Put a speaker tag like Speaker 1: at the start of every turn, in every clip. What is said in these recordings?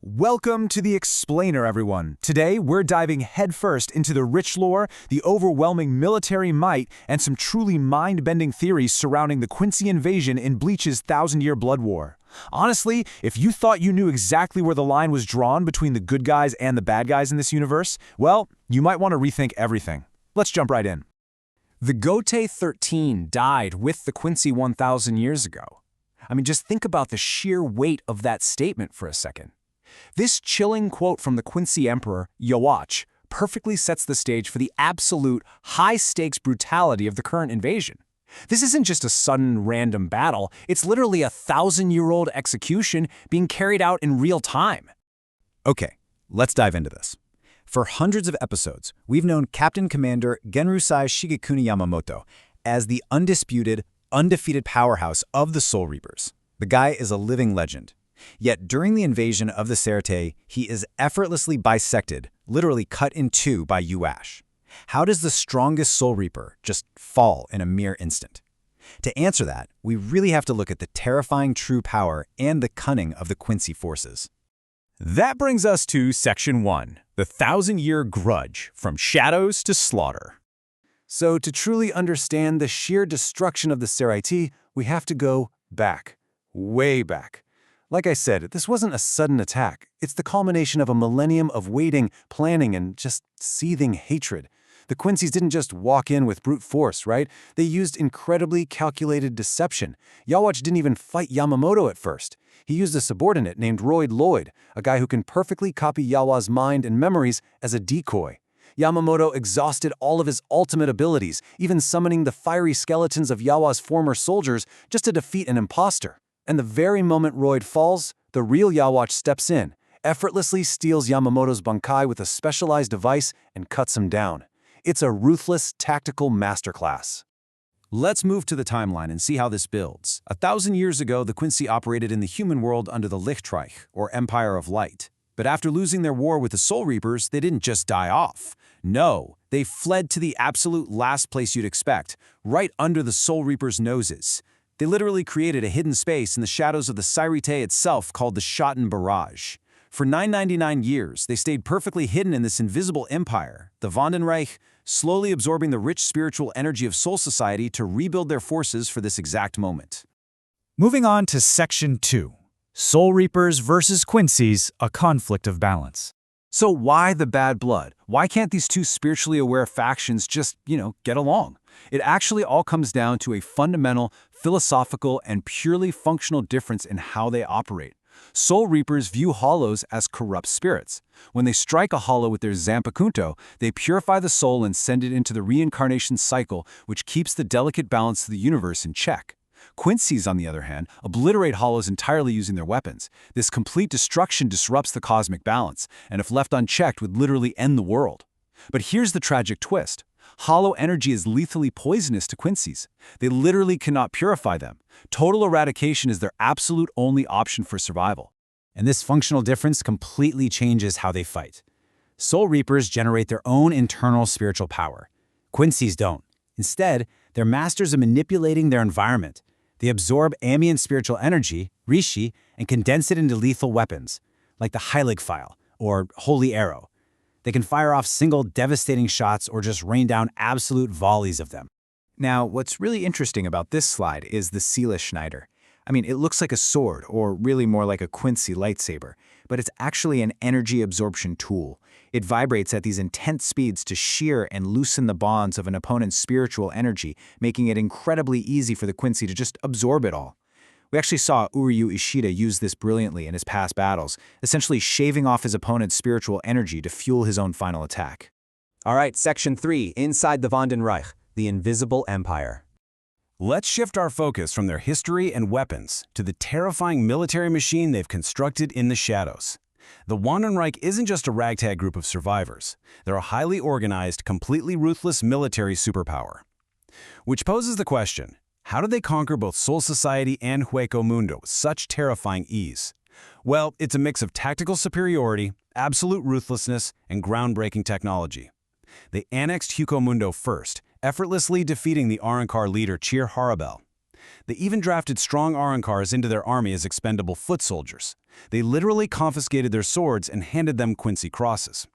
Speaker 1: Welcome to The Explainer, everyone. Today, we're diving headfirst into the rich lore, the overwhelming military might, and some truly mind-bending theories surrounding the Quincy invasion in Bleach's thousand-year blood war. Honestly, if you thought you knew exactly where the line was drawn between the good guys and the bad guys in this universe, well, you might want to rethink everything. Let's jump right in. The Gote 13 died with the Quincy 1,000 years ago. Just think about the sheer weight of that statement for a second. This chilling quote from the Quincy emperor, Yawach, perfectly sets the stage for the absolute high-stakes brutality of the current invasion. This isn't just a sudden random battle, it's literally a 1,000-year-old execution being carried out in real time.
Speaker 2: Okay, let's dive into this. For hundreds of episodes, we've known Captain Commander Genryusai Shigekuni Yamamoto as the undisputed, undefeated powerhouse of the Soul Reapers. The guy is a living legend. Yet during the invasion of the Serete, he is effortlessly bisected, literally cut in two by Yawach. How does the strongest Soul Reaper just fall in a mere instant? To answer that, we really have to look at the terrifying true power and the cunning of the Quincy forces.
Speaker 1: That brings us to Section 1, the 1,000-year grudge, from shadows to slaughter. So to truly understand the sheer destruction of the Serete, we have to go back, way back. Like I said, this wasn't a sudden attack. It's the culmination of a millennium of waiting, planning, and just seething hatred. The Quincies didn't just walk in with brute force, right? They used incredibly calculated deception. Yawach didn't even fight Yamamoto at first. He used a subordinate named Royd Lloyd, a guy who can perfectly copy Yawach's mind and memories as a decoy. Yamamoto exhausted all of his ultimate abilities, even summoning the fiery skeletons of Yawach's former soldiers just to defeat an imposter. And the very moment Royd falls, the real Yawach steps in, effortlessly steals Yamamoto's Bankai with a specialized device and cuts him down. It's a ruthless, tactical masterclass.
Speaker 2: Let's move to the timeline and see how this builds. 1,000 years ago, the Quincy operated in the human world under the Lichtreich, or Empire of Light. But after losing their war with the Soul Reapers, they didn't just die off. No, they fled to the absolute last place you'd expect, right under the Soul Reapers' noses. They literally created a hidden space in the shadows of the Serete itself called the Schotten Barrage. For 999 years, they stayed perfectly hidden in this invisible empire, the Vandenreich, slowly absorbing the rich spiritual energy of Soul Society to rebuild their forces for this exact moment.
Speaker 1: Moving on to Section 2, Soul Reapers versus Quincies, a conflict of balance. So why the bad blood? Why can't these two spiritually aware factions just, get along? It actually all comes down to a fundamental, philosophical, and purely functional difference in how they operate. Soul Reapers view hollows as corrupt spirits. When they strike a hollow with their Zanpakunto, they purify the soul and send it into the reincarnation cycle, which keeps the delicate balance of the universe in check. Quincies, on the other hand, obliterate hollows entirely using their weapons. This complete destruction disrupts the cosmic balance, and if left unchecked would literally end the world. But here's the tragic twist. Hollow energy is lethally poisonous to Quincies. They literally cannot purify them. Total eradication is their absolute only option for survival.
Speaker 2: And this functional difference completely changes how they fight. Soul Reapers generate their own internal spiritual power. Quincies don't. Instead, they're masters of manipulating their environment. They absorb ambient spiritual energy, Reishi, and condense it into lethal weapons, like the Heilig File, or Holy Arrow. They can fire off single devastating shots or just rain down absolute volleys of them.
Speaker 1: Now, what's really interesting about this slide is the Seele Schneider. It looks like a sword, or really more like a Quincy lightsaber, but it's actually an energy absorption tool. It vibrates at these intense speeds to shear and loosen the bonds of an opponent's spiritual energy, making it incredibly easy for the Quincy to just absorb it all. We actually saw Uryu Ishida use this brilliantly in his past battles, essentially shaving off his opponent's spiritual energy to fuel his own final attack.
Speaker 3: All right, Section 3, Inside the Vandenreich, the Invisible Empire.
Speaker 2: Let's shift our focus from their history and weapons to the terrifying military machine they've constructed in the shadows. The Wandenreich isn't just a ragtag group of survivors. They're a highly organized, completely ruthless military superpower. Which poses the question, how did they conquer both Soul Society and Hueco Mundo with such terrifying ease? Well, it's a mix of tactical superiority, absolute ruthlessness, and groundbreaking technology. They annexed Hueco Mundo first, effortlessly defeating the Arrancar leader Cheer Harabel. They even drafted strong Arankars into their army as expendable foot soldiers. They literally confiscated their swords and handed them Quincy Crosses.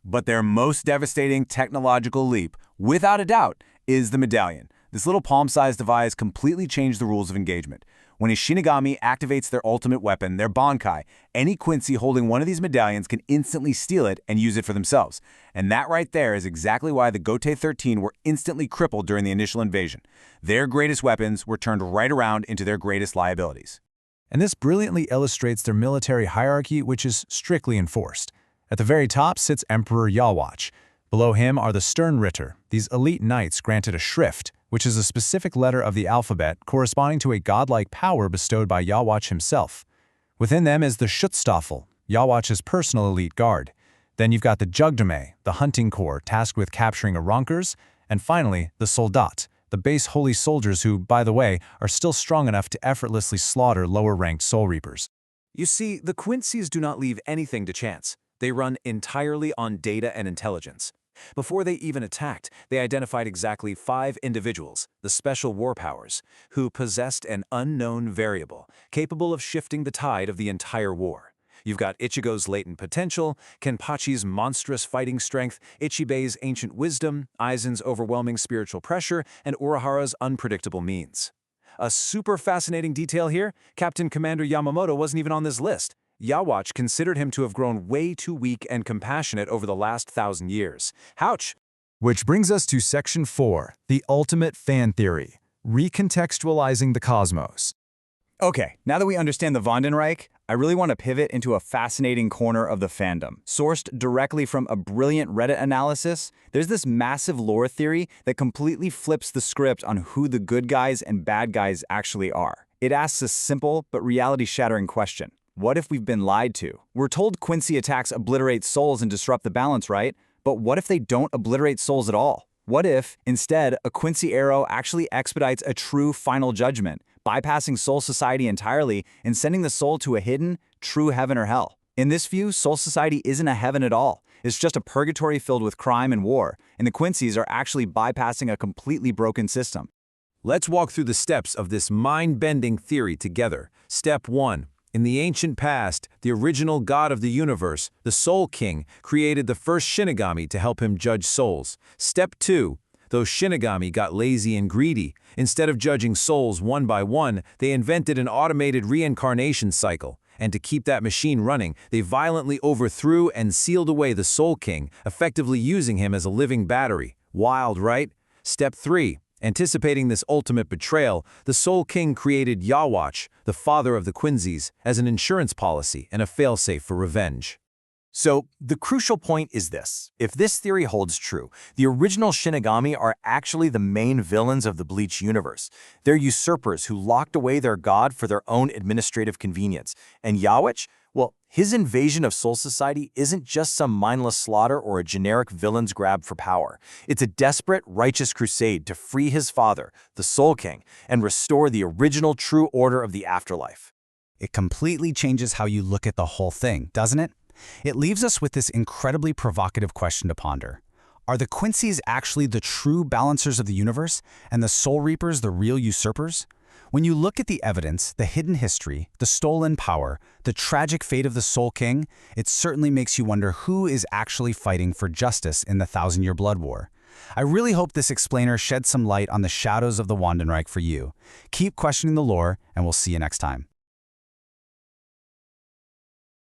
Speaker 1: But their most devastating technological leap, without a doubt, is the medallion. This little palm-sized device completely changed the rules of engagement. When a Shinigami activates their ultimate weapon, their Bankai, any Quincy holding one of these medallions can instantly steal it and use it for themselves. And that right there is exactly why the Gote 13 were instantly crippled during the initial invasion. Their greatest weapons were turned right around into their greatest liabilities.
Speaker 2: And this brilliantly illustrates their military hierarchy, which is strictly enforced. At the very top sits Emperor Yawatch. Below him are the Stern Ritter, these elite knights granted a Schrift, which is a specific letter of the alphabet corresponding to a godlike power bestowed by Yawatch himself. Within them is the Schutzstaffel, Yawatch's personal elite guard. Then you've got the Jugdame, the hunting corps tasked with capturing Arankars, and finally, the Soldat, the base holy soldiers who, by the way, are still strong enough to effortlessly slaughter lower-ranked Soul Reapers.
Speaker 1: You see, the Quincies do not leave anything to chance. They run entirely on data and intelligence. Before they even attacked, they identified exactly 5 individuals, the Special War Powers, who possessed an unknown variable, capable of shifting the tide of the entire war. You've got Ichigo's latent potential, Kenpachi's monstrous fighting strength, Ichibei's ancient wisdom, Aizen's overwhelming spiritual pressure, and Urahara's unpredictable means. A super fascinating detail here, Captain Commander Yamamoto wasn't even on this list. Yawatch considered him to have grown way too weak and compassionate over the last 1,000 years. Ouch!
Speaker 2: Which brings us to Section 4, the ultimate fan theory, recontextualizing the cosmos.
Speaker 4: Okay, now that we understand the Vandenreich, I really want to pivot into a fascinating corner of the fandom. Sourced directly from a brilliant Reddit analysis, there's this massive lore theory that completely flips the script on who the good guys and bad guys actually are. It asks a simple but reality-shattering question. What if we've been lied to? We're told Quincy attacks obliterate souls and disrupt the balance, right? But what if they don't obliterate souls at all? What if, instead, a Quincy arrow actually expedites a true final judgment, bypassing Soul Society entirely and sending the soul to a hidden, true heaven or hell? In this view, Soul Society isn't a heaven at all. It's just a purgatory filled with crime and war, and the Quincies are actually bypassing a completely broken system.
Speaker 2: Let's walk through the steps of this mind-bending theory together. Step 1. In the ancient past, the original god of the universe, the Soul King, created the first Shinigami to help him judge souls. Step 2. Those Shinigami got lazy and greedy. Instead of judging souls one by one, they invented an automated reincarnation cycle. And to keep that machine running, they violently overthrew and sealed away the Soul King, effectively using him as a living battery. Wild, right? Step 3. Anticipating this ultimate betrayal, the Soul King created Yawatch, the father of the Quincies, as an insurance policy and a failsafe for revenge.
Speaker 5: So, the crucial point is this. If this theory holds true, the original Shinigami are actually the main villains of the Bleach universe. They're usurpers who locked away their god for their own administrative convenience. And Yawatch? Well, his invasion of Soul Society isn't just some mindless slaughter or a generic villain's grab for power. It's a desperate, righteous crusade to free his father, the Soul King, and restore the original true order of the afterlife.
Speaker 6: It completely changes how you look at the whole thing, doesn't it? It leaves us with this incredibly provocative question to ponder. Are the Quincies actually the true balancers of the universe, and the Soul Reapers the real usurpers? When you look at the evidence, the hidden history, the stolen power, the tragic fate of the Soul King, it certainly makes you wonder who is actually fighting for justice in the 1,000-year blood war. I really hope this explainer sheds some light on the shadows of the Vandenreich for you. Keep questioning the lore, and we'll see you next time.